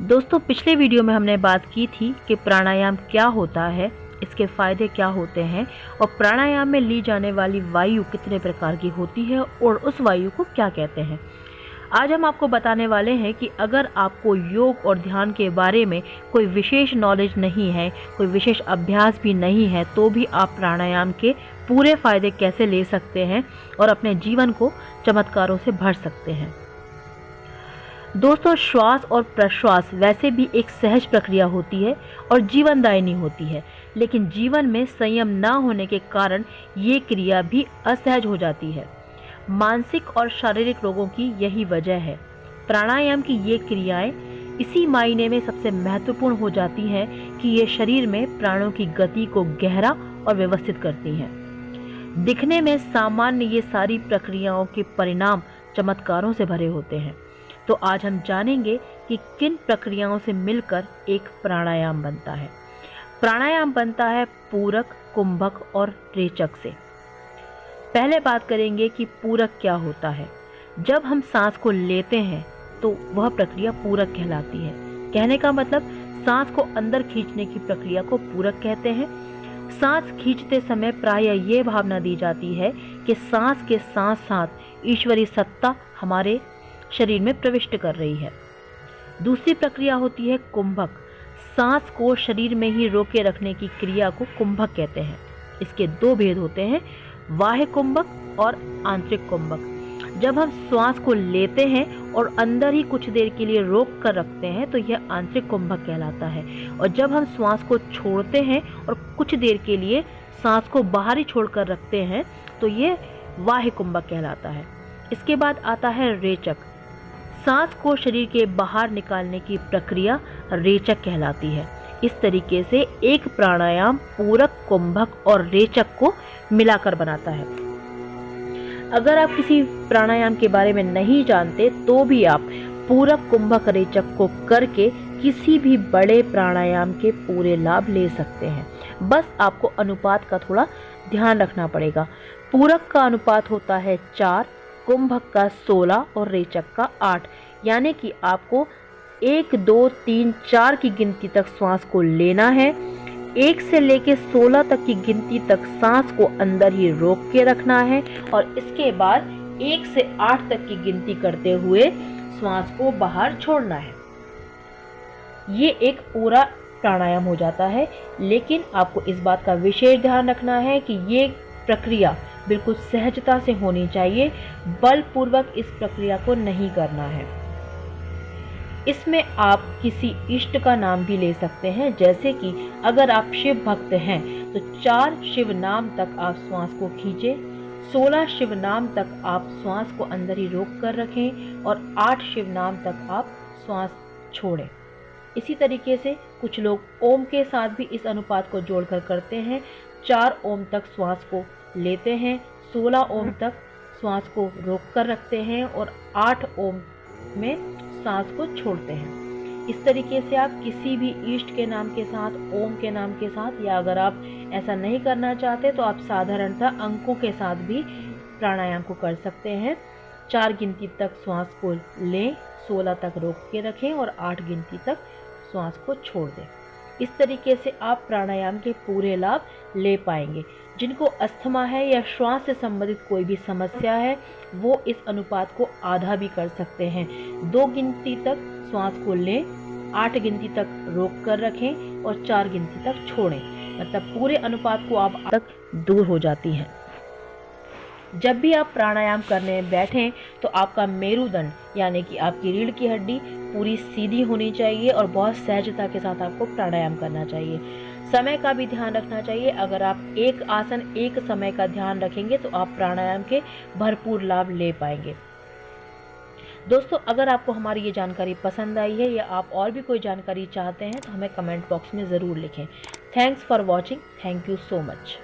दोस्तों, पिछले वीडियो में हमने बात की थी कि प्राणायाम क्या होता है, इसके फायदे क्या होते हैं और प्राणायाम में ली जाने वाली वायु कितने प्रकार की होती है और उस वायु को क्या कहते हैं। आज हम आपको बताने वाले हैं कि अगर आपको योग और ध्यान के बारे में कोई विशेष नॉलेज नहीं है, कोई विशेष अभ्यास भी नहीं है, तो भी आप प्राणायाम के पूरे फायदे कैसे ले सकते हैं और अपने जीवन को चमत्कारों से भर सकते हैं। दोस्तों, श्वास और प्रश्वास वैसे भी एक सहज प्रक्रिया होती है और जीवनदायिनी होती है, लेकिन जीवन में संयम न होने के कारण ये क्रिया भी असहज हो जाती है। मानसिक और शारीरिक रोगों की यही वजह है। प्राणायाम की ये क्रियाएं इसी मायने में सबसे महत्वपूर्ण हो जाती हैं कि ये शरीर में प्राणों की गति को गहरा और व्यवस्थित करती हैं। दिखने में सामान्य ये सारी प्रक्रियाओं के परिणाम चमत्कारों से भरे होते हैं। तो आज हम जानेंगे कि किन प्रक्रियाओं से मिलकर एक प्राणायाम बनता है। प्राणायाम बनता है पूरक, कुंभक और रेचक से। पहले बात करेंगे कि पूरक क्या होता है। जब हम सांस को लेते हैं तो वह प्रक्रिया पूरक कहलाती है। कहने का मतलब सांस को अंदर खींचने की प्रक्रिया को पूरक कहते हैं। सांस खींचते समय प्रायः ये भावना दी जाती है कि सांस के साथ साथ ईश्वरीय सत्ता हमारे शरीर में प्रविष्ट कर रही है। दूसरी प्रक्रिया होती है कुंभक। सांस को शरीर में ही रोके रखने की क्रिया को कुंभक कहते हैं। इसके दो भेद होते हैं, बाह्य कुंभक और आंतरिक कुंभक। जब हम श्वास को लेते हैं और अंदर ही कुछ देर के लिए रोक कर रखते हैं तो यह आंतरिक कुंभक कहलाता है, और जब हम श्वास को छोड़ते हैं और कुछ देर के लिए सांस को बाहर ही छोड़कर रखते हैं तो यह बाह्य कुंभक कहलाता है। इसके बाद आता है रेचक। सांस को शरीर के बाहर निकालने की प्रक्रिया रेचक कहलाती है। इस तरीके से एक प्राणायाम पूरक, कुंभक और रेचक को मिलाकर बनाता है। अगर आप किसी प्राणायाम के बारे में नहीं जानते तो भी आप पूरक, कुंभक, रेचक को करके किसी भी बड़े प्राणायाम के पूरे लाभ ले सकते हैं। बस आपको अनुपात का थोड़ा ध्यान रखना पड़ेगा। पूरक का अनुपात होता है 4, कुंभक का 16 और रेचक का 8। यानी कि आपको 1, 2, 3, 4 की गिनती तक श्वास को लेना है। 1 से लेके 16 तक की गिनती तक सांस को अंदर ही रोक के रखना है और इसके बाद 1 से 8 तक की गिनती करते हुए श्वास को बाहर छोड़ना है। ये एक पूरा प्राणायाम हो जाता है, लेकिन आपको इस बात का विशेष ध्यान रखना है कि ये प्रक्रिया बिल्कुल सहजता से होनी चाहिए। बलपूर्वक इस प्रक्रिया को नहीं करना है। इसमें आप किसी इष्ट का नाम भी ले सकते हैं, जैसे कि अगर आप शिव भक्त हैं तो 4 शिव नाम तक आप श्वास को खींचें, 16 शिव नाम तक आप श्वास को अंदर ही रोक कर रखें और 8 शिव नाम तक आप श्वास छोड़ें। इसी तरीके से कुछ लोग ओम के साथ भी इस अनुपात को जोड़कर करते हैं। 4 ओम तक श्वास को लेते हैं, 16 ओम तक श्वास को रोक कर रखते हैं और 8 ओम में सांस को छोड़ते हैं। इस तरीके से आप किसी भी इष्ट के नाम के साथ, ओम के नाम के साथ, या अगर आप ऐसा नहीं करना चाहते तो आप साधारणतः अंकों के साथ भी प्राणायाम को कर सकते हैं। 4 गिनती तक श्वास को लें, 16 तक रोक के रखें और 8 गिनती तक श्वास को छोड़ दें। इस तरीके से आप प्राणायाम के पूरे लाभ ले पाएंगे। जिनको अस्थमा है या श्वास से संबंधित कोई भी समस्या है वो इस अनुपात को आधा भी कर सकते हैं। 2 गिनती तक श्वास को लें, 8 गिनती तक रोक कर रखें और 4 गिनती तक छोड़ें। मतलब पूरे अनुपात को आप तक दूर हो जाती हैं। जब भी आप प्राणायाम करने बैठें तो आपका मेरुदंड यानी कि आपकी रीढ़ की हड्डी पूरी सीधी होनी चाहिए और बहुत सहजता के साथ आपको प्राणायाम करना चाहिए। समय का भी ध्यान रखना चाहिए। अगर आप एक आसन, एक समय का ध्यान रखेंगे तो आप प्राणायाम के भरपूर लाभ ले पाएंगे। दोस्तों, अगर आपको हमारी ये जानकारी पसंद आई है या आप और भी कोई जानकारी चाहते हैं तो हमें कमेंट बॉक्स में ज़रूर लिखें। Thanks for watching. Thank you so much.